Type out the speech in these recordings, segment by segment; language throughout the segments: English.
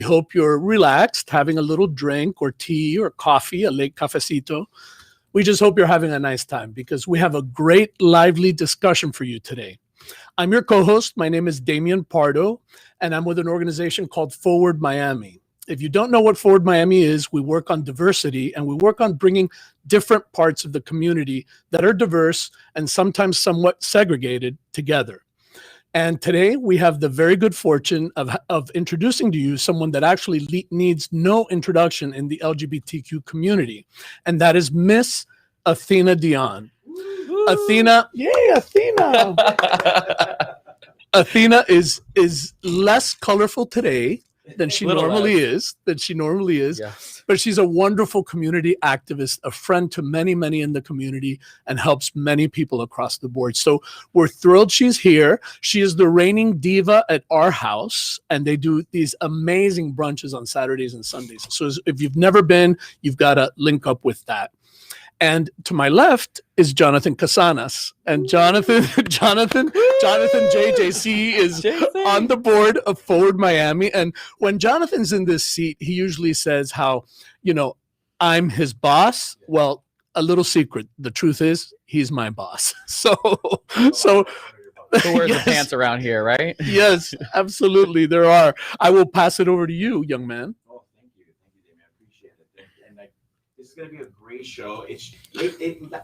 hope you're relaxed, having a little drink or tea or coffee, a late cafecito. We just hope you're having a nice time because we have a great, lively discussion for you today. I'm your co-host. My name is Damian Pardo, and I'm with an organization called Forward Miami. If you don't know what Forward Miami is, we work on diversity and we work on bringing different parts of the community that are diverse and sometimes somewhat segregated together. And today we have the very good fortune of introducing to you someone that actually needs no introduction in the LGBTQ community, and that is Miss Athena Dion. Woo! Athena, yay, Athena! Athena is less colorful today than she normally is. Yes. But she's a wonderful community activist, a friend to many, many in the community, and helps many people across the board. So we're thrilled she's here. She is the reigning diva at our house, and they do these amazing brunches on Saturdays and Sundays. So if you've never been, you've got to link up with that. And to my left is Jonathan Casanas. And Jonathan JJC is on the board of Forward Miami. And when Jonathan's in this seat, he usually says how, I'm his boss. Well, a little secret. The truth is he's my boss. So who wears the pants around here, right? Yes, absolutely. There are. I will pass it over to you, young man. This is going to be a great show.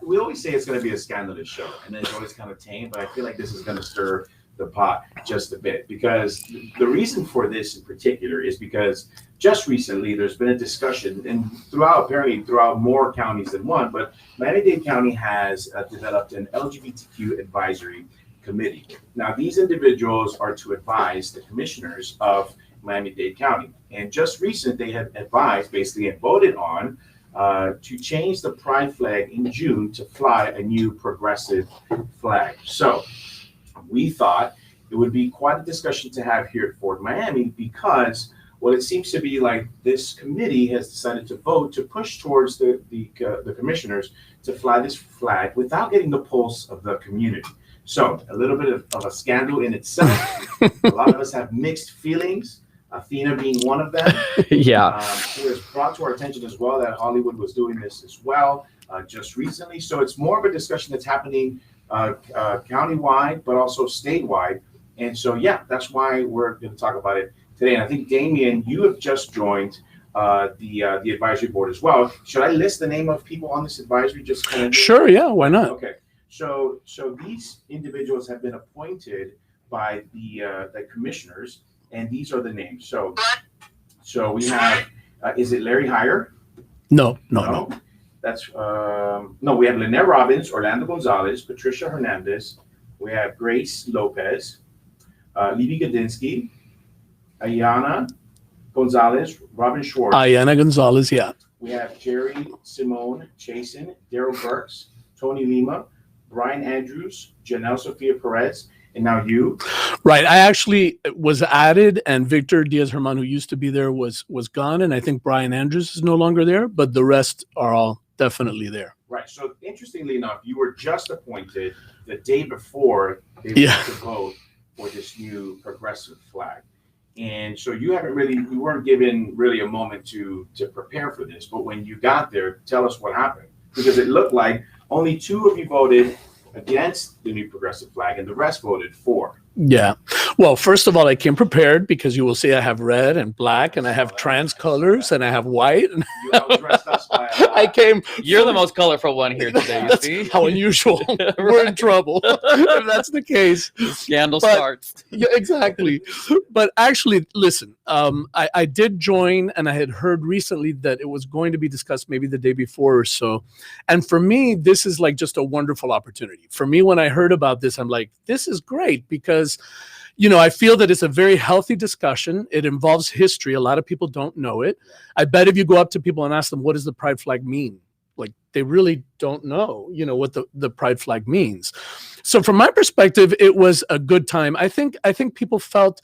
We always say it's going to be a scandalous show, and then it's always kind of tame, but I feel like this is going to stir the pot just a bit, because the reason for this in particular is because just recently there's been a discussion, and throughout more counties than one, but Miami-Dade County has developed an LGBTQ advisory committee. Now, these individuals are to advise the commissioners of Miami-Dade County, and just recently they have advised, basically, and voted on to change the pride flag in June to fly a new progressive flag. So we thought it would be quite a discussion to have here at Fort Miami, because it seems to be like this committee has decided to vote to push towards the commissioners to fly this flag without getting the pulse of the community. So a little bit of a scandal in itself. A lot of us have mixed feelings. Athena being one of them. Yeah. It was brought to our attention as well that Hollywood was doing this as well just recently. So it's more of a discussion that's happening countywide, but also statewide. And so, that's why we're going to talk about it today. And I think, Damian, you have just joined the advisory board as well. Should I list the name of people on this advisory? Just kind of Sure, yeah, why not? Okay. So these individuals have been appointed by the commissioners. And these are the names. So we have, is it Larry Heyer? No. That's, no, we have Lynette Robbins, Orlando Gonzalez, Patricia Hernandez. We have Grace Lopez, Libby Godinsky, Ayana Gonzalez, Robin Schwartz. Ayana Gonzalez, yeah. We have Jerry Simone Chasen, Daryl Burks, Tony Lima, Brian Andrews, Janelle Sophia Perez, and now you. Right. I actually was added, and Victor Diaz-Herman, who used to be there, was gone. And I think Brian Andrews is no longer there, but the rest are all definitely there. Right. So interestingly enough, you were just appointed the day before they went to vote for this new progressive flag. And so you weren't given really a moment to prepare for this. But when you got there, tell us what happened. Because it looked like only 2 of you voted against the new progressive flag, and the rest voted for. Yeah. Well, first of all, I came prepared because you will see I have red and black, and I have trans colors, and I I came. You're the most colorful one here today, you see? How unusual. We're in trouble if that's the case. The scandal starts. Yeah, exactly. But actually, listen, I did join, and I had heard recently that it was going to be discussed maybe the day before or so. And for me, this is like just a wonderful opportunity. For me, when I heard about this, I'm like, this is great, because I feel that it's a very healthy discussion. It involves history. A lot of people don't know it. I bet if you go up to people and ask them, what does the pride flag mean? Like, they really don't know, what the pride flag means. So from my perspective, it was a good time. I think people felt,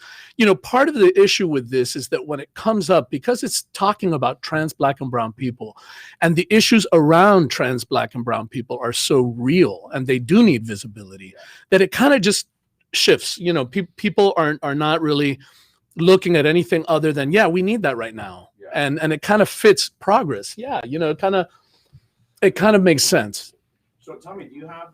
part of the issue with this is that when it comes up, because it's talking about trans, Black, and brown people, and the issues around trans, Black, and brown people are so real, and they do need visibility, that it kind of just shifts. People are not really looking at anything other than, yeah, we need that right now. Yeah. And it kind of fits progress. Yeah, it kind of makes sense. So Tommy, do you have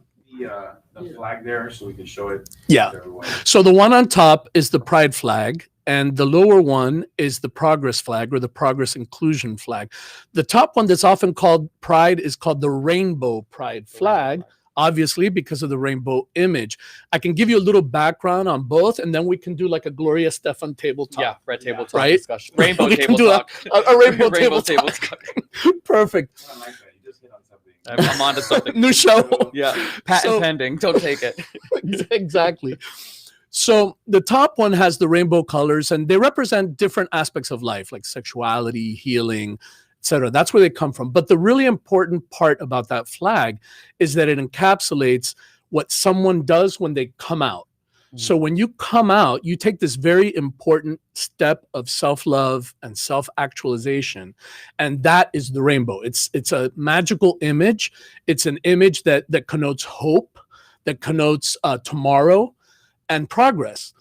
the flag there so we can show it Yeah. to everyone? So the one on top is the pride flag, and the lower one is the progress flag, or the progress inclusion flag. The top one that's often called pride is called the rainbow pride flag, obviously because of the rainbow image. I can give you a little background on both, and then we can do like a Gloria Stefan tabletop. Yeah, red table talk Right? discussion. Rainbow We can table do talk. a rainbow Rainbow table table talk. talk. Perfect. I like that. You just hit on something. I'm onto something. New show. Yeah, patent So- pending. Don't take it. Exactly. So the top one has the rainbow colors, and they represent different aspects of life, like sexuality, healing, etc. That's where they come from. But the really important part about that flag is that it encapsulates what someone does when they come out. So when you come out, you take this very important step of self-love and self-actualization, and that is the rainbow. It's a magical image. It's an image that connotes hope, that connotes tomorrow and progress.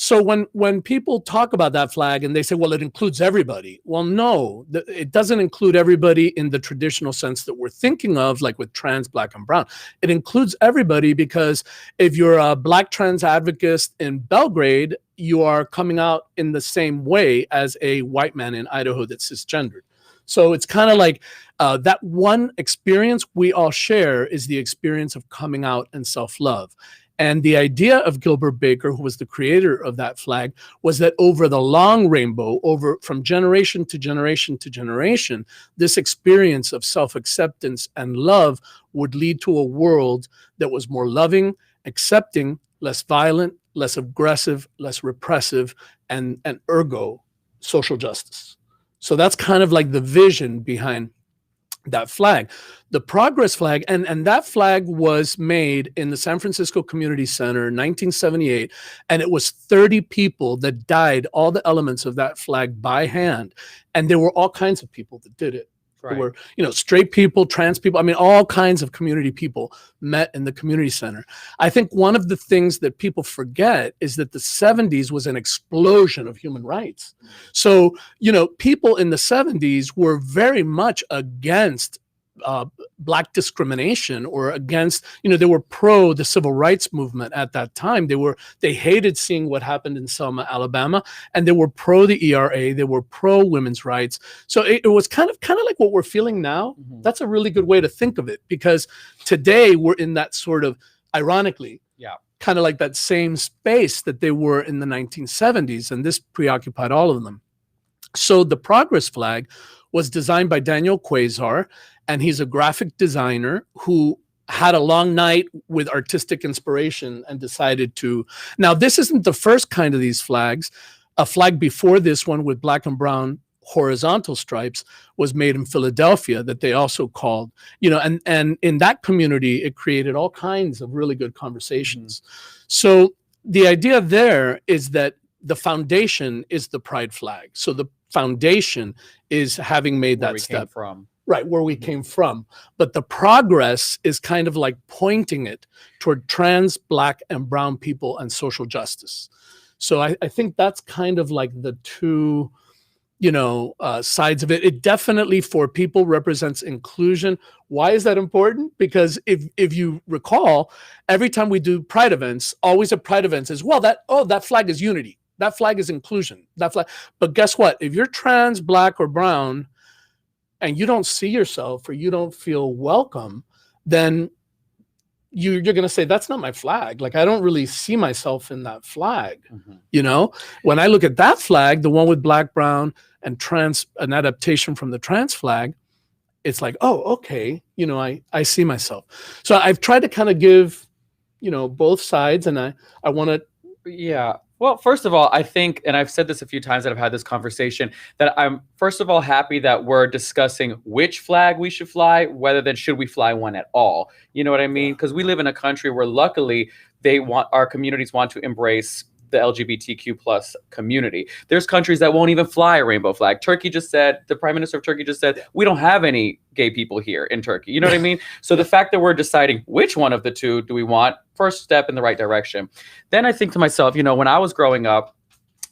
So when people talk about that flag and they say, well, it includes everybody. Well, no, it doesn't include everybody in the traditional sense that we're thinking of, like with trans, black, and brown. It includes everybody because if you're a black trans advocate in Belgrade, you are coming out in the same way as a white man in Idaho that's cisgendered. So it's kind of like that one experience we all share is the experience of coming out and self-love. And the idea of Gilbert Baker, who was the creator of that flag, was that over the long rainbow, over from generation to generation to generation, this experience of self-acceptance and love would lead to a world that was more loving, accepting, less violent, less aggressive, less repressive, and ergo social justice. So that's kind of like the vision behind that flag. The progress flag, and that flag was made in the San Francisco Community Center in 1978, and it was 30 people that dyed all the elements of that flag by hand, and there were all kinds of people that did it. Right. There were, straight people, trans people, I mean, all kinds of community people met in the community center. I think one of the things that people forget is that the 70s was an explosion of human rights. So, people in the 70s were very much against black discrimination, or against, they were pro the civil rights movement at that time. They hated seeing what happened in Selma, Alabama, and they were pro the ERA. They were pro women's rights. So it was kind of like what we're feeling now. Mhm. That's a really good way to think of it, because today we're in that sort of, ironically, kind of like that same space that they were in the 1970s, and this preoccupied all of them. So the progress flag was designed by Daniel Quasar, and he's a graphic designer who had a long night with artistic inspiration and decided to. Now, this isn't the first kind of these flags. A flag before this one with black and brown horizontal stripes was made in Philadelphia that they also called, and in that community, it created all kinds of really good conversations. So the idea there is that the foundation is the pride flag. So the foundation is having made Where that we step. came from. Right, where we came from. But the progress is kind of like pointing it toward trans, black, and brown people and social justice. So I think that's kind of like the two, sides of it. It definitely, for people, represents inclusion. Why is that important? Because if you recall, every time we do pride events, always at pride events is, well, that flag is unity. That flag is inclusion. That flag. But guess what? If you're trans, black, or brown, and you don't see yourself or you don't feel welcome, then you're going to say, that's not my flag. Like, I don't really see myself in that flag. Mhm. When I look at that flag, the one with black, brown, and trans, an adaptation from the trans flag, it's like, oh, okay. I see myself. So I've tried to kind of give, both sides, and I want to. Yeah. Well, first of all, I think, and I've said this a few times that I've had this conversation, that I'm first of all happy that we're discussing which flag we should fly, whether than should we fly one at all. You know what I mean? Because we live in a country where luckily our communities want to embrace the LGBTQ plus community. There's countries that won't even fly a rainbow flag. The Prime Minister of Turkey just said, we don't have any gay people here in Turkey. You know what I mean? So the fact that we're deciding which one of the two do we want, first step in the right direction. Then I think to myself, when I was growing up,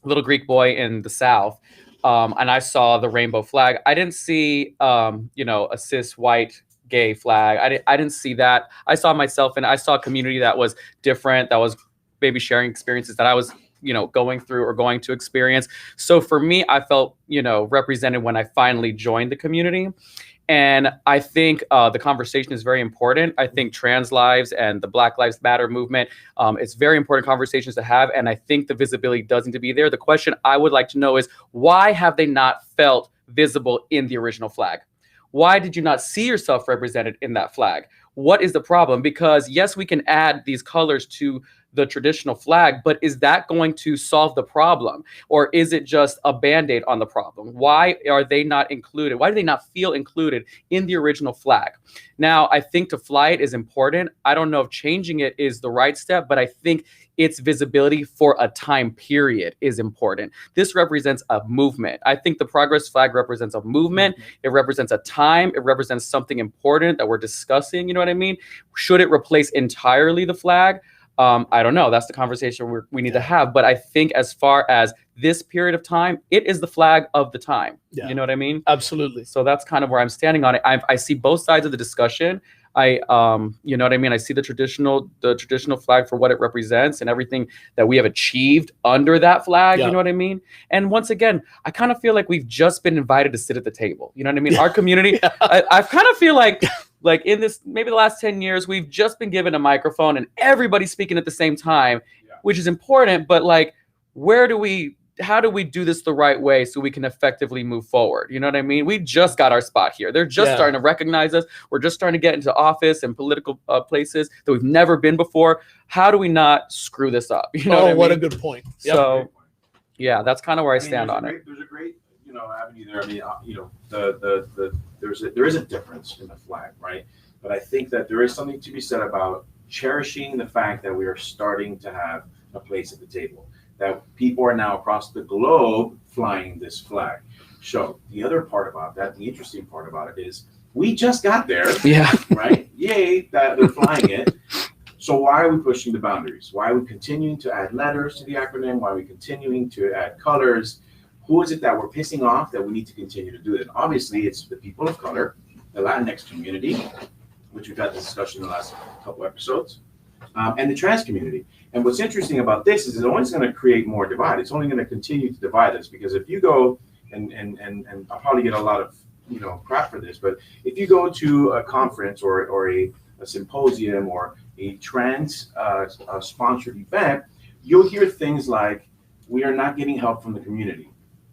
little Greek boy in the South, and I saw the rainbow flag. I didn't see, a cis white gay flag. I didn't see that. I saw myself, and I saw a community that was different, that was maybe sharing experiences that I was, going through or going to experience. So for me, I felt, represented when I finally joined the community. And I think the conversation is very important. I think trans lives and the Black Lives Matter movement, it's very important conversations to have. And I think the visibility does need to be there. The question I would like to know is, why have they not felt visible in the original flag? Why did you not see yourself represented in that flag? What is the problem? Because yes, we can add these colors to the traditional flag, but is that going to solve the problem? Or is it just a Band-Aid on the problem? Why are they not included? Why do they not feel included in the original flag? Now, I think to fly it is important. I don't know if changing it is the right step, but I think its visibility for a time period is important. This represents a movement. I think the progress flag represents a movement. It represents a time. It represents something important that we're discussing. You know what I mean? Should it replace entirely the flag? I don't know. That's the conversation we need to have. But I think as far as this period of time, it is the flag of the time. Yeah. You know what I mean? Absolutely. So that's kind of where I'm standing on it. I see both sides of the discussion. You know what I mean? I see the traditional flag for what it represents and everything that we have achieved under that flag. Yeah. You know what I mean? And once again, I kind of feel like we've just been invited to sit at the table. You know what I mean? Yeah. Our community, I kind of feel like in this, maybe the last 10 years, we've just been given a microphone and everybody's speaking at the same time, which is important. But how do we do this the right way so we can effectively move forward? You know what I mean? We just got our spot here. They're just starting to recognize us. We're just starting to get into office and political places that we've never been before. How do we not screw this up? You know what a mean? good point. So, yeah, that's kind of where I stand on it. There's a great, avenue there. I mean, there is a difference in the flag, right? But I think that there is something to be said about cherishing the fact that we are starting to have a place at the table, that people are now across the globe flying this flag. So the other part about that, the interesting part about it is we just got there. Yeah. Right? Yay, that they're flying it. So why are we pushing the boundaries? Why are we continuing to add letters to the acronym? Why are we continuing to add colors? Who is it that we're pissing off that we need to continue to do it? And obviously, it's the people of color, the Latinx community, which we've had this discussion in the last couple episodes, and the trans community. And what's interesting about this is it's only going to create more divide. It's only going to continue to divide us, because if you go and I'll probably get a lot of crap for this, but if you go to a conference or a symposium or a trans sponsored event, you'll hear things like, we are not getting help from the community.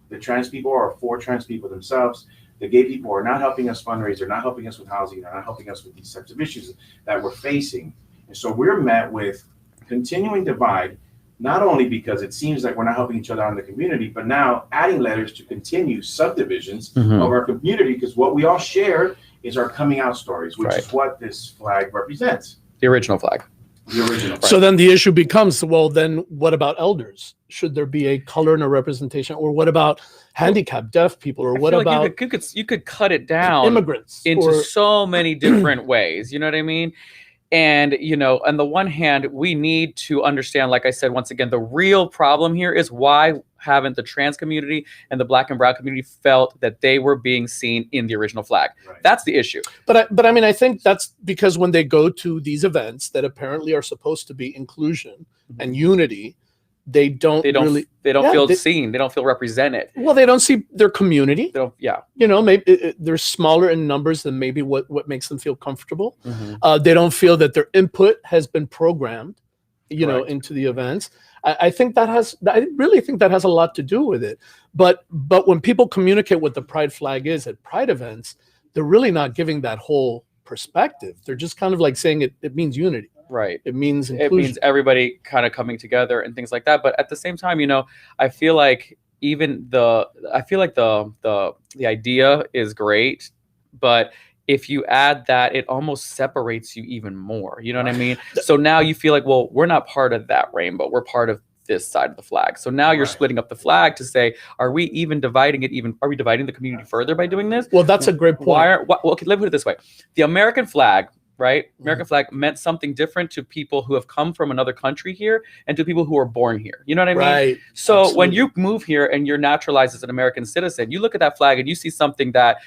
The trans people are for trans people themselves. The gay people are not helping us fundraise. They're not helping us with housing. They're not helping us with these types of issues that we're facing. And so we're met with continuing divide, not only because it seems like we're not helping each other out in the community, but now adding letters to continue subdivisions of our community, because what we all share is our coming out stories, which is what this flag represents. The original flag. The original flag. So then the issue becomes, well, then what about elders? Should there be a color and a representation? Or what about handicapped, deaf people? Or what about you could cut it down immigrants into so many different ways. You know what I mean? And, on the one hand, we need to understand, like I said, once again, the real problem here is why haven't the trans community and the Black and brown community felt that they were being seen in the original flag? Right. That's the issue. But I mean, I think that's because when they go to these events that apparently are supposed to be inclusion and unity, they don't feel seen. They don't feel represented. Well, they don't see their community. Maybe they're smaller in numbers than maybe what makes them feel comfortable. They don't feel that their input has been programmed, into the events. I really think that has a lot to do with it. But when people communicate what the pride flag is at pride events, they're really not giving that whole perspective. They're just kind of like saying it means unity. Right. It means inclusion. It means everybody kind of coming together and things like that. But at the same time, I feel like the idea is great, but if you add that, it almost separates you even more. You know what I mean? So now you feel like, well, we're not part of that rainbow. We're part of this side of the flag. So now you're splitting up the flag to say, are we dividing it? Are we dividing the community further by doing this? Well, that's a great point. Okay, let me put it this way. The American flag right? American flag meant something different to people who have come from another country here and to people who are born here. You know what I mean? Right. So Absolutely. when you move here and you're naturalized as an American citizen, you look at that flag and you see something that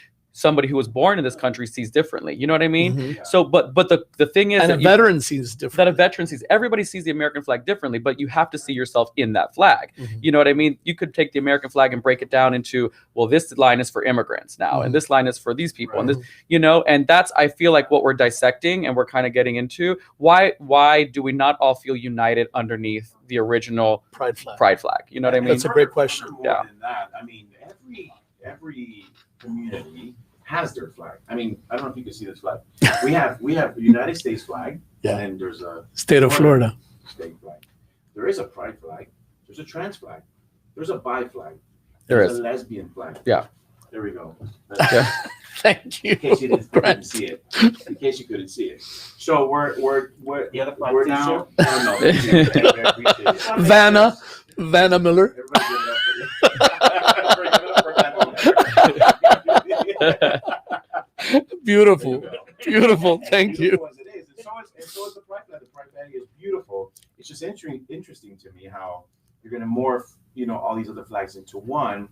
somebody who was born in this country sees differently. You know what I mean? Mhm. So, but the thing is And that a veteran sees different. that a veteran sees, everybody sees the American flag differently, but you have to see yourself in that flag. Mhm. You know what I mean? You could take the American flag and break it down into, well, this line is for immigrants now, and this line is for these people, and this, you know, and that's, I feel like, what we're dissecting and we're kind of getting into. Why do we not all feel united underneath the original Pride flag. pride flag? You know what I mean? That's a great question. More Yeah. than that, I mean, every community has their flag. I mean, I don't know if you can see this flag. We have the United States flag, Yeah. and then there's a State of Florida. state flag. There is a pride flag. There's a trans flag. There's a bi flag. There There's is. a lesbian flag. Yeah. There we go. Yeah. Thank you. In case you didn't see it. In case you couldn't see it. So we're The other flag we're too, now. sir? No, I appreciate it. Vanna Miller. Everybody give it up for- Beautiful. Beautiful. Thank you. Beautiful as it is. And so is the pride flag. The pride flag is beautiful. It's just interesting to me how you're going to morph, all these other flags into one,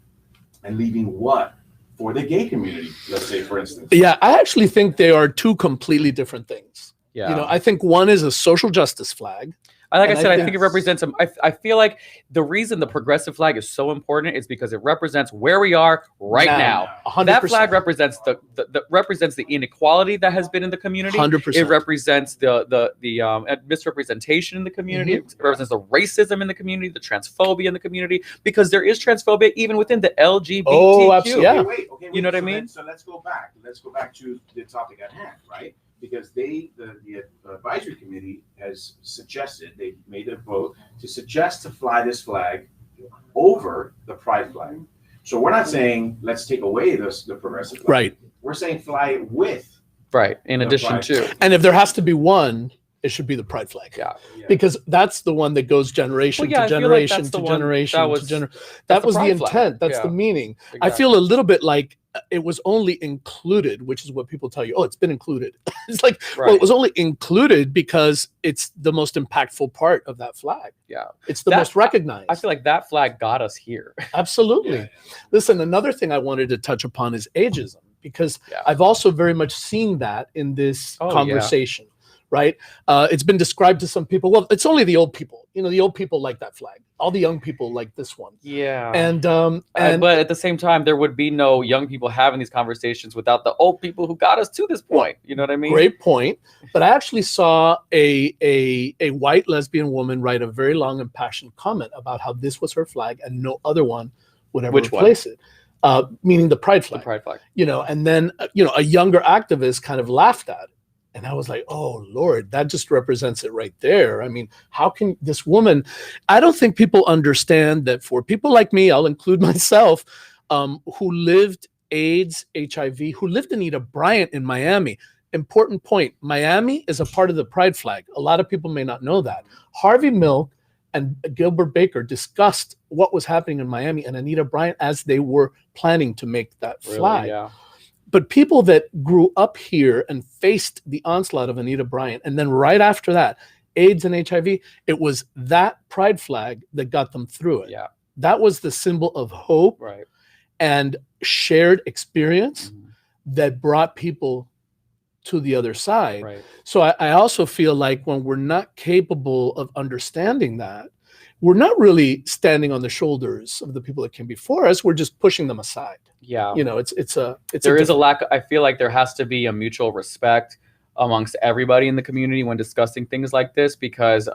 and leaving what for the gay community, let's say, for instance. Yeah, I actually think they are two completely different things. Yeah. I think one is a social justice flag. Like And I said, I I think- think it represents. I feel like the reason the progressive flag is so important is because it represents where we are right now. 100%. That flag represents represents the inequality that has been in the community. 100%. It represents the misrepresentation in the community. It represents the racism in the community, the transphobia in the community, because there is transphobia even within the LGBTQ. Oh, absolutely. Yeah. Wait, You know what I so mean? So let's go back. Let's go back to the topic at hand, right? Because the advisory committee has suggested, they made a vote to suggest to fly this flag over the pride flag. So we're not saying let's take away the progressive flag. Right. We're saying fly it with. Right. In The addition pride to. flag. And if there has to be one, it should be the pride flag. Yeah. Yeah. Because that's the one that goes generation Well, yeah, to I feel like generation that's to the one generation that to was- generation. that's That the was the pride flag. intent. That's Yeah. the meaning. I Exactly. feel a little bit like it was only included, which is what people tell you. Oh, it's been included. It's like, well, Right. it was only included because it's the most impactful part of that flag. Yeah. It's the That- most recognized. I feel like that flag got us here. Absolutely. Yeah. Listen, another thing I wanted to touch upon is ageism, because Yeah. I've also very much seen that in this Oh, yeah. conversation, right? It's been described to some people, well, it's only the old people. The old people like that flag. All the young people like this one. Yeah. And But at the same time, there would be no young people having these conversations without the old people who got us to this point. You know what I mean? great point. But I actually saw a white lesbian woman write a very long and passionate comment about how this was her flag and no other one would ever Which one? replace it. Meaning the pride The flag. pride flag. And then a younger activist kind of laughed at it, and I was like, oh Lord, that just represents it right there. I mean, how can this woman, I don't think people understand that for people like me, I'll include myself, who lived AIDS, HIV, who lived in Anita Bryant in Miami. Important point, Miami is a part of the pride flag. A lot of people may not know that. Harvey Milk and Gilbert Baker discussed what was happening in Miami and Anita Bryant as they were planning to make that Really, flag. yeah. But people that grew up here and faced the onslaught of Anita Bryant, and then right after that, AIDS and HIV, it was that pride flag that got them through it. Yeah. That was the symbol of hope Right. and shared experience Mhm. that brought people to the other side. Right. So I also feel like when we're not capable of understanding that, we're not really standing on the shoulders of the people that came before us. We're just pushing them aside. Yeah. There There is a lack. I feel like there has to be a mutual respect amongst everybody in the community when discussing things like this, because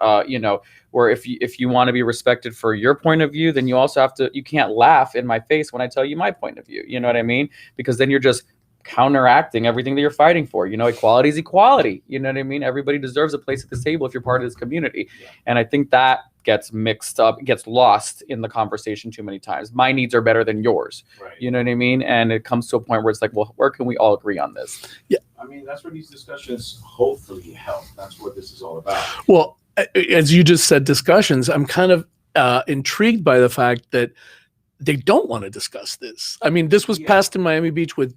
where if you want to be respected for your point of view, then you also have to, you can't laugh in my face when I tell you my point of view. You know what I mean? Because then you're just counteracting everything that you're fighting for. Equality is equality. You know what I mean? Everybody deserves a place at this table if you're part of this community. Yeah. And I think that gets mixed up, gets lost in the conversation too many times. My needs are better than yours. Right. You know what I mean? And it comes to a point where it's like, well, where can we all agree on this? I mean, that's where these discussions hopefully help. That's what this is all about. Well, as you just said, discussions, I'm kind of intrigued by the fact that they don't want to discuss this. I mean, this was Yeah. passed in Miami Beach with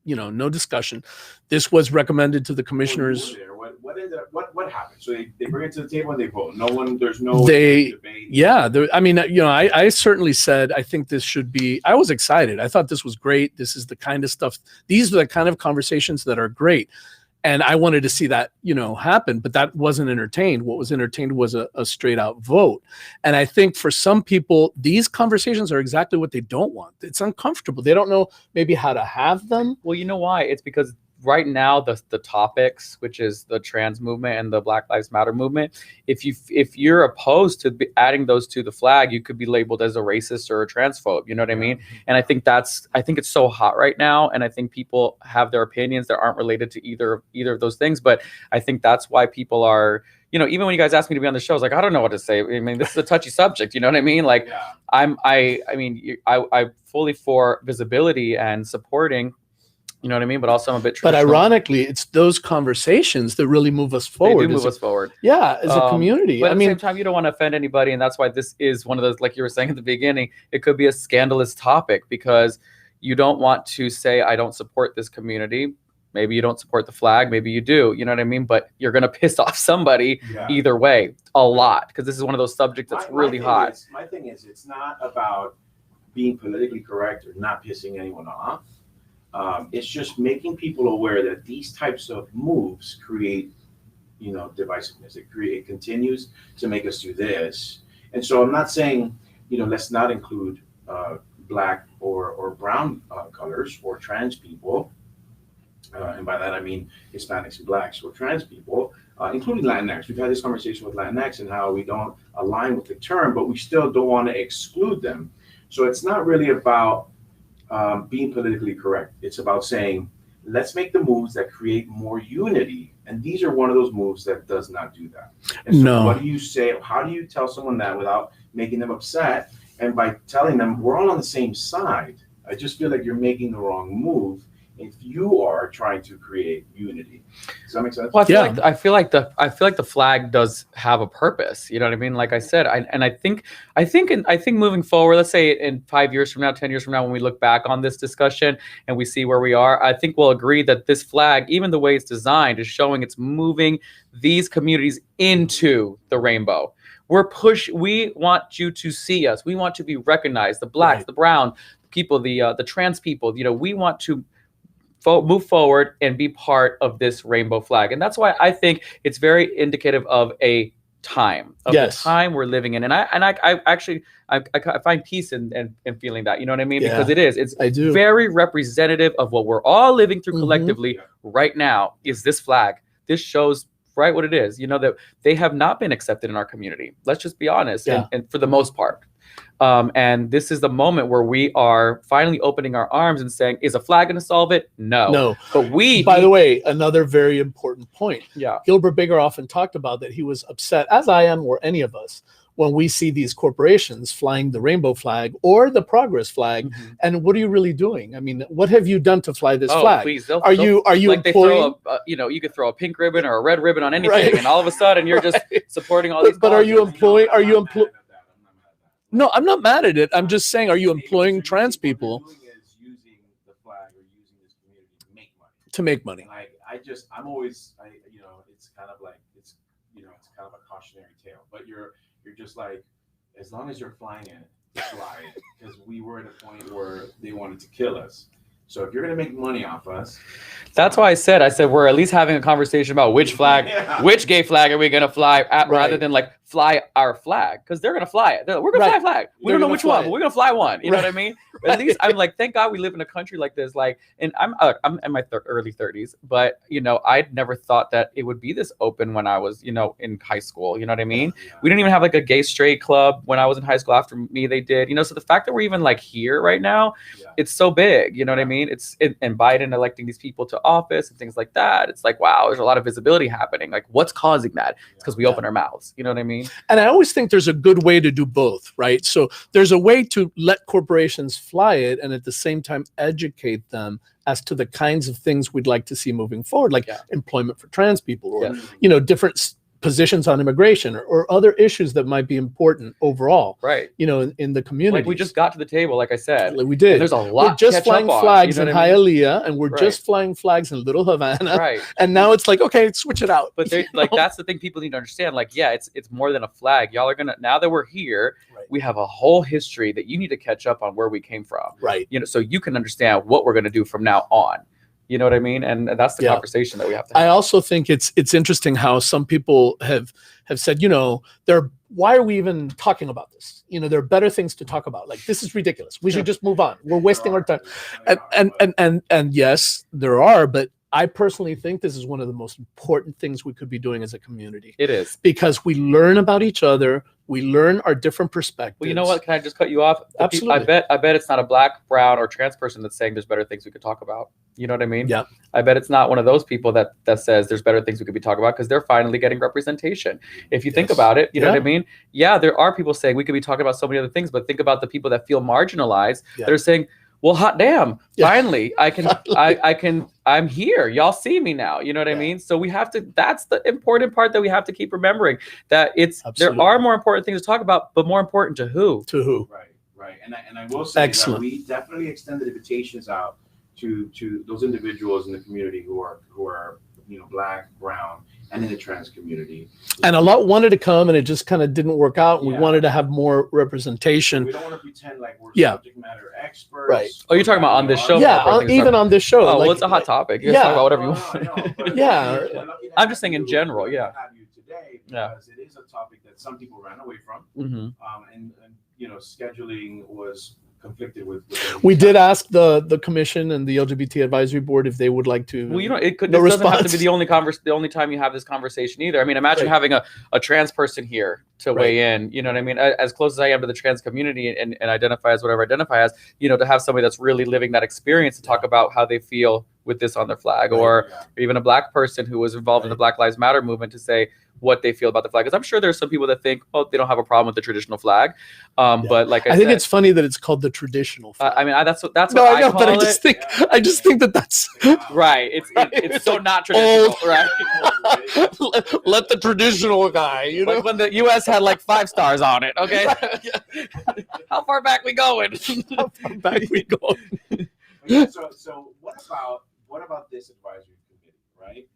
no discussion. This was recommended to the commissioners. Well, you were there. What ended up, what happened? So they bring it to the table and they vote. There's no They- debate. Yeah, I certainly said I think this should be. I was excited. I thought this was great. This is the kind of stuff. These are the kind of conversations that are great, and I wanted to see that happen. But that wasn't entertained. What was entertained was a straight out vote. And I think for some people, these conversations are exactly what they don't want. It's uncomfortable. They don't know maybe how to have them. Well, you know why? It's because right now the topics, which is the trans movement and the Black Lives Matter movement, if you're opposed to adding those to the flag, you could be labeled as a racist or a transphobe. You know what I mean? And I think it's so hot right now, and I think people have their opinions that aren't related to either of those things. But I think that's why people are, even when you guys asked me to be on the show, I was like, I don't know what to say. I mean, this is a touchy subject. You know what I mean? Like, Yeah. I'm fully for visibility and supporting. You know what I mean? But also I'm a bit But traditional. ironically, it's those conversations that really move us They forward. do move us forward. Yeah, as a community. But at the same time, you don't want to offend anybody. And that's why this is one of those, like you were saying at the beginning, it could be a scandalous topic because you don't want to say, I don't support this community. Maybe you don't support the flag. Maybe you do. You know what I mean? But you're going to piss off somebody either way a lot, because this is one of those subjects that's really hot. My thing is, it's not about being politically correct or not pissing anyone off. It's just making people aware that these types of moves create, divisiveness. It continues to make us do this. And so I'm not saying, let's not include black or brown colors or trans people. And by that, I mean Hispanics and blacks or trans people, including Latinx. We've had this conversation with Latinx and how we don't align with the term, but we still don't want to exclude them. So it's not really about being politically correct. It's about saying, let's make the moves that create more unity. And these are one of those moves that does not do that. And so what do you say? How do you tell someone that without making them upset? And by telling them we're all on the same side, I just feel like you're making the wrong move if you are trying to create unity. Does that make sense? Well, I feel like the flag does have a purpose. You know what I mean? Like I said, I think moving forward, let's say in 5 years from now, 10 years from now, when we look back on this discussion and we see where we are, I think we'll agree that this flag, even the way it's designed, is showing it's moving these communities into the rainbow. We want you to see us. We want to be recognized. The blacks, the brown people, the trans people. We want to move forward and be part of this rainbow flag. And that's why I think it's very indicative of a time, the time we're living in. And I actually find peace in feeling that, you know what I mean? Because it's very representative of what we're all living through collectively right now is this flag. This shows what it is, that they have not been accepted in our community. Let's just be honest. And for the most part. And this is the moment where we are finally opening our arms and saying, is a flag going to solve it? No. But by the way, another very important point. Yeah. Gilbert Bigger often talked about that he was upset, as I am, or any of us, when we see these corporations flying the rainbow flag or the progress flag. And what are you really doing? I mean, what have you done to fly this flag? Please, are you like employing? You could throw a pink ribbon or a red ribbon on anything, and all of a sudden you're just supporting all these. But are you employing? No, I'm not mad at it. I'm just saying, are you employing trans people? What you're doing is using the flag or using this community to make money. I'm always, it's kind of like, it's kind of a cautionary tale, but you're just like, as long as you're flying it, fly it, because we were at a point where they wanted to kill us. So if you're going to make money off us. That's why I said we're at least having a conversation about which flag, which gay flag are we going to fly at, rather than like fly our flag, because they're going to fly it. We're going to fly a flag. We don't know which one, but we're going to fly one. You know what I mean? But at least I'm like, thank God we live in a country like this. Like, and I'm in my early 30s, but I'd never thought that it would be this open when I was, in high school. You know what I mean? We didn't even have like a gay straight club when I was in high school. After me, they did. So the fact that we're even like here right now, it's so big. You know what I mean? And Biden electing these people to office and things like that. It's like, wow, there's a lot of visibility happening. Like, what's causing that? It's because we open our mouths. You know what I mean? And I always think there's a good way to do both, right? So there's a way to let corporations fly it and at the same time educate them as to the kinds of things we'd like to see moving forward, like employment for trans people or, different positions on immigration or other issues that might be important overall, Right. in the community. Like we just got to the table, like I said. Like we did. And there's a lot We're just to catch flying up on, flags you know in what I mean? Hialeah, and we're Right. just flying flags in Little Havana. Right. And now it's like, okay, switch it out. But like that's the thing people need to understand. Like, yeah, it's more than a flag. Y'all are gonna, now that we're here, Right. we have a whole history that you need to catch up on where we came from. Right. So you can understand what we're gonna do from now on. You know what I mean? And that's the Yeah. conversation that we have to have. I also think it's interesting how some people have said, why are we even talking about this? There are better things to talk about. Like, this is ridiculous. We should just move on. We're wasting our time. And yes, there are, but I personally think this is one of the most important things we could be doing as a community. It is. Because we learn about each other. We learn our different perspectives. Well, you know what? Can I just cut you off? Absolutely. I bet it's not a black, brown, or trans person that's saying there's better things we could talk about. You know what I mean? Yeah. I bet it's not one of those people that says there's better things we could be talking about, because they're finally getting representation. If you think about it, you know what I mean? Yeah, there are people saying we could be talking about so many other things, but think about the people that feel marginalized. Yeah. They're saying, well, hot damn, Yeah. finally, I'm here. Y'all see me now. You know what I mean? So we have to, that's the important part that we have to keep remembering, that Absolutely. there are more important things to talk about, but more important to who? To who? Right. And I will say Excellent. that we definitely extended invitations out to those individuals in the community who are black, brown, and in the trans community. And a lot wanted to come, and it just kind of didn't work out. And Yeah. we wanted to have more representation. We don't want to pretend like we're Yeah. subject matter experts. Right. Oh, you're talking about on this show? Yeah, even on this show. Oh, like, well, it's a hot topic. You yeah. can talk about whatever you want. Yeah. I'm just saying in general, yeah. Have you today Yeah. because it is a topic that some people ran away from, Mm-hmm. and scheduling was conflicted with. We did ask the commission and the LGBT advisory board if they would like to. Well, it could. No This doesn't have to response. be the only time you have this conversation either. I mean, imagine Right. having a trans person here to Right. weigh in. You know what I mean? As close as I am to the trans community and identify as whatever I identify as, to have somebody that's really living that experience to talk about how they feel with this on their flag, Right. or even a black person who was involved in the Black Lives Matter movement to say what they feel about the flag. Because I'm sure there's some people that think, oh, they don't have a problem with the traditional flag. But like I think said, it's funny that it's called the traditional flag. I mean, that's what no, I I know, call but it. I just think that that's Right. It's so not traditional, Old. right? let the traditional guy, Like when the U.S. had like 5 stars on it. Okay. How far back we going? back we go. So what about this advisory committee, right?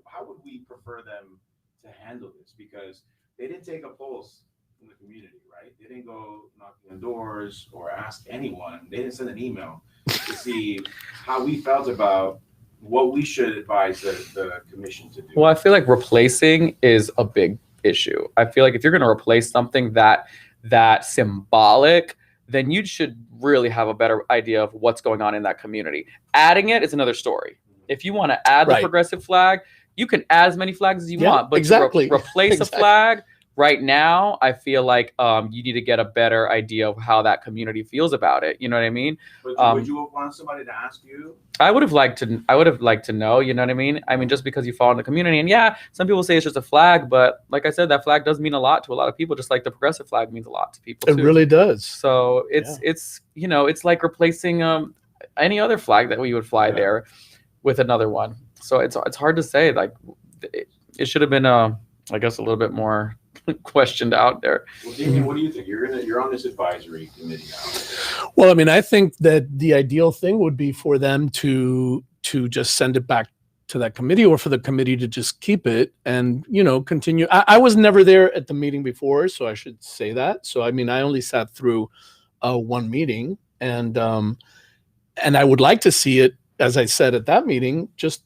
How would we prefer them to handle this? Because they didn't take a pulse from the community, right? They didn't go knocking on doors or ask anyone. They didn't send an email to see how we felt about what we should advise the commission to do. Well, I feel like replacing is a big issue. I feel like if you're going to replace something that symbolic, then you should really have a better idea of what's going on in that community. Adding it is another story. If you want to add the Right. progressive flag, you can add as many flags as you want, but exactly. to replace Exactly. a flag right now, I feel like you need to get a better idea of how that community feels about it. You know what I mean? But would you want somebody to ask you? I would have liked to know, you know what I mean? I mean, just because you fall in the community, and yeah, some people say it's just a flag, but like I said, that flag does mean a lot to a lot of people, just like the progressive flag means a lot to people It too. really does. So it's like replacing any other flag that we would fly there with another one. So it's hard to say. Like it should have been I guess a little bit more questioned out there. Well, Damian, what do you think? You're on this advisory committee now. Well, I mean, I think that the ideal thing would be for them to just send it back to that committee, or for the committee to just keep it and continue. I was never there at the meeting before, so I should say that. So I mean, I only sat through one meeting, and I would like to see it, as I said at that meeting, just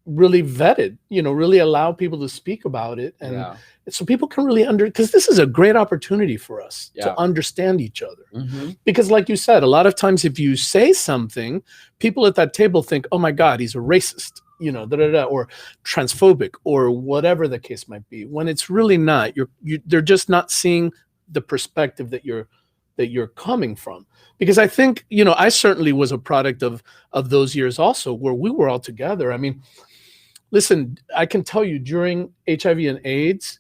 really vetted, really allow people to speak about it, and so people can really because this is a great opportunity for us to understand each other. Mm-hmm. Because like you said, a lot of times if you say something, people at that table think, oh my God, he's a racist, or transphobic, or whatever the case might be, when it's really not. They're just not seeing the perspective that you're coming from. Because I think, I certainly was a product of those years also, where we were all together. I mean, listen, I can tell you, during HIV and AIDS,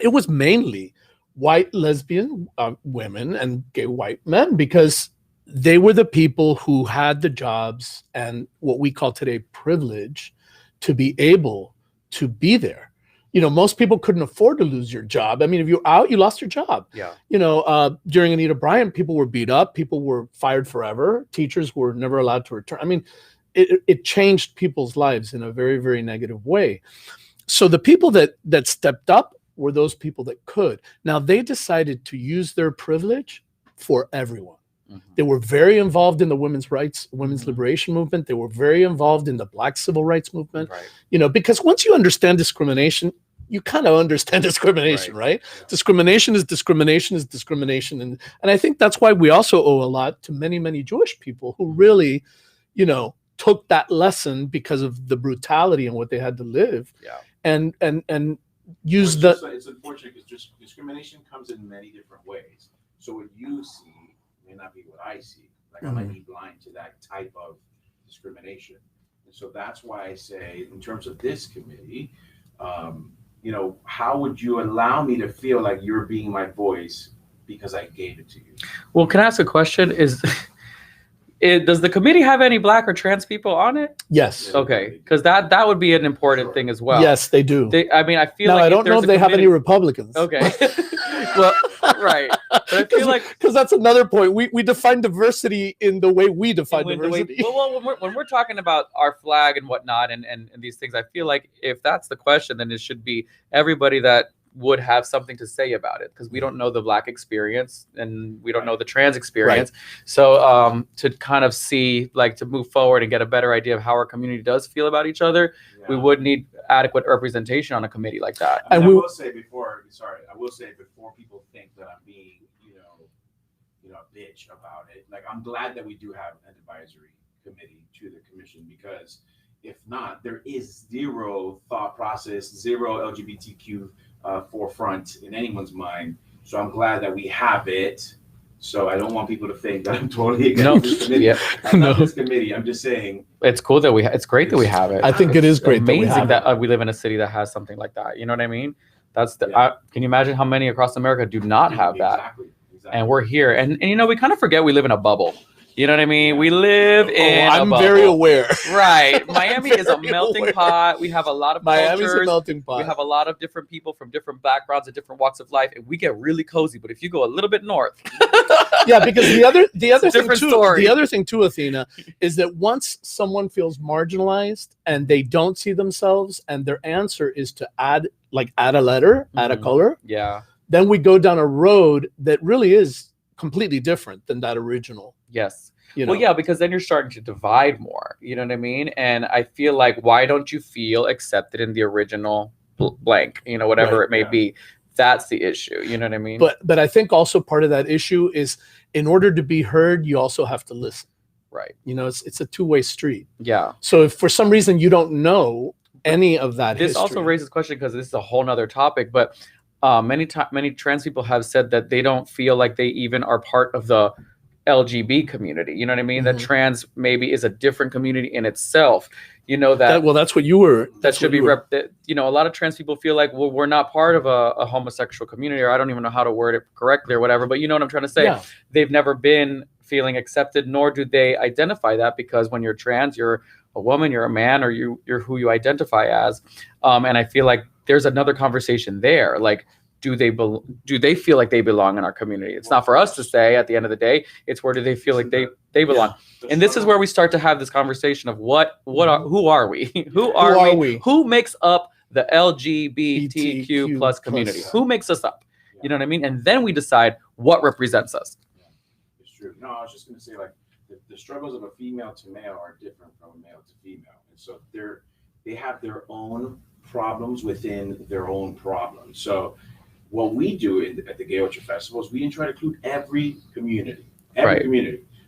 it was mainly white lesbian women and gay white men, because they were the people who had the jobs and what we call today privilege to be able to be there. Most people couldn't afford to lose your job. I mean, if you're out, you lost your job. Yeah. During Anita Bryant, people were beat up. People were fired forever. Teachers were never allowed to return. I mean, it changed people's lives in a very, very negative way. So the people that stepped up were those people that could. Now, they decided to use their privilege for everyone. They were very involved in the women's liberation movement. They were very involved in the Black civil rights movement. Right. Because once you understand discrimination, you kind of understand discrimination, right? Yeah. Discrimination is discrimination. And I think that's why we also owe a lot to many, many Jewish people who really, took that lesson because of the brutality and what they had to live. Yeah. And use it's unfortunate because discrimination comes in many different ways. So what you see may not be what I see. Like I might be blind to that type of discrimination. And so that's why I say, in terms of this committee, how would you allow me to feel like you're being my voice because I gave it to you? Well, can I ask a question? Does the committee have any Black or trans people on it? Yes. Okay, because that would be an important thing as well. Yes, they do. I feel now, like I don't know if they have any Republicans. Okay. Well, right. But I feel like because that's another point. We define diversity in the way we define diversity. When we're talking about our flag and whatnot and these things, I feel like if that's the question, then it should be everybody that would have something to say about it, because we don't know the Black experience and we don't know the trans experience. Right. So to kind of see, like, to move forward and get a better idea of how our community does feel about each other, we would need adequate representation on a committee like that. I will say before people think that I'm being, a bitch about it, like, I'm glad that we do have an advisory committee to the commission, because if not, there is zero thought process, zero LGBTQ forefront in anyone's mind. So I'm glad that we have it. So I don't want people to think that I'm totally against this committee. Yeah. Not this committee. I'm just saying it's cool that it's great that we have it. I think it is great. Amazing that we live in a city that has something like that. You know what I mean? That's can you imagine how many across America do not have that? Exactly. And we're here, and we kind of forget we live in a bubble. You know what I mean? We live in I'm a bubble. very aware. Right. Miami is a melting pot. We have a lot of Miami's cultures. a melting pot. We have a lot of different people from different backgrounds and different walks of life, and we get really cozy. But if you go a little bit north, yeah, because the other thing too, Athena, is that once someone feels marginalized and they don't see themselves, and their answer is to add a letter, add a color, then we go down a road that really is completely different than that original. Yes. Well, yeah, because then you're starting to divide more. You know what I mean? And I feel like, why don't you feel accepted in the original blank? Whatever it may be. That's the issue. You know what I mean? But I think also part of that issue is, in order to be heard, you also have to listen. Right. It's a two-way street. Yeah. So if for some reason you don't know any of that this history, also raises question, because this is a whole nother topic, but many trans people have said that they don't feel like they even are part of the LGB community. You know what I mean? That trans maybe is a different community in itself. That's what you were. That should be a lot of trans people feel like, well, we're not part of a homosexual community, or I don't even know how to word it correctly or whatever. But you know what I'm trying to say? Yeah. They've never been feeling accepted, nor do they identify that, because when you're trans, you're a woman, you're a man, or you're who you identify as. And I feel like there's another conversation there. Like, do they feel like they belong in our community? It's not for us to say at the end of the day. It's where do they feel like they belong? Yeah. And this is where we start to have this conversation of who are we? Who are we? Who makes up the LGBTQ plus community? Who makes us up? Yeah. You know what I mean? And then we decide what represents us. Yeah. It's true. No, I was just going to say, like, the struggles of a female to male are different from a male to female. And so they have their own problems within their own problems. So what we do at the Gay Orchard Festival is we try to include every community.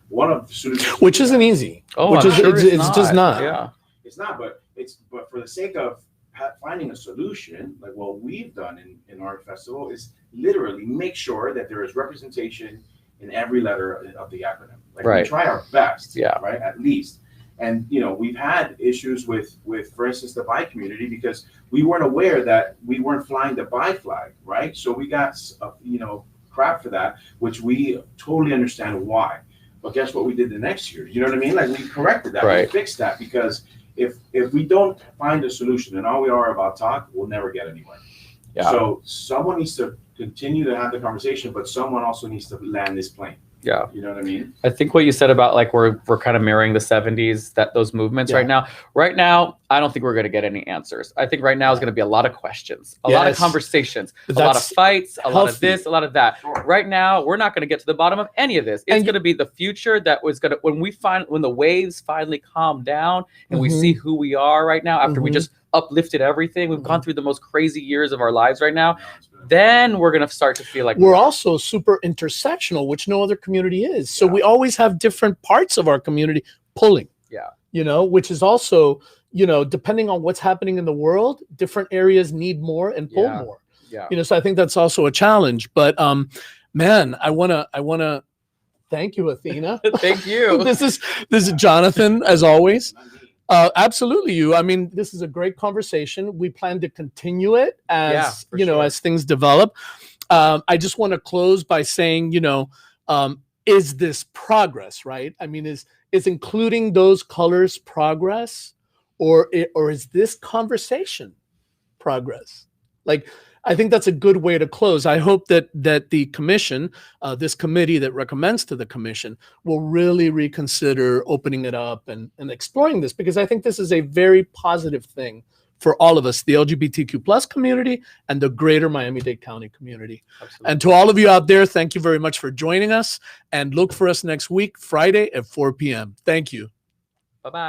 One of the students, which isn't easy. It's just not. Yeah, it's not. But for the sake of finding a solution, like what we've done in our festival, is literally make sure that there is representation in every letter of the acronym. Like, we try our best. Yeah. Right. At least. And we've had issues with, for instance, the bi community, because we weren't aware that we weren't flying the bi flag, right? So we got crap for that, which we totally understand why. But guess what we did the next year? You know what I mean? Like, we corrected that, we fixed that, because if we don't find a solution and all we are about talk, we'll never get anywhere. Yeah. So someone needs to continue to have the conversation, but someone also needs to land this plane. Yeah. You know what I mean? I think what you said about like we're kind of mirroring the 70s, that those movements right now. Right now, I don't think we're going to get any answers. I think right now is going to be a lot of questions, a lot of conversations, a lot of fights, a lot of this, a lot of that. Sure. Right now, we're not going to get to the bottom of any of this. It's going to be the future that was going to when the waves finally calm down and we see who we are right now after we just uplifted everything. We've gone through the most crazy years of our lives right now. Then we're going to start to feel like we're also super intersectional, which no other community is. So we always have different parts of our community pulling. Yeah. You know, which is also, you know, depending on what's happening in the world, different areas need more and pull more. Yeah. You know, so I think that's also a challenge. But man, I wanna thank you, Athena. Thank you. This is Jonathan, as always. Absolutely, you. I mean, this is a great conversation. We plan to continue it as as things develop. I just want to close by saying, you know, is this progress, right? I mean, is including those colors progress, or is this conversation progress? Like, I think that's a good way to close. I hope that the commission, this committee that recommends to the commission, will really reconsider opening it up and exploring this, because I think this is a very positive thing for all of us, the LGBTQ plus community and the greater Miami-Dade County community. Absolutely. And to all of you out there, thank you very much for joining us, and look for us next week, Friday at 4 p.m. Thank you. Bye-bye.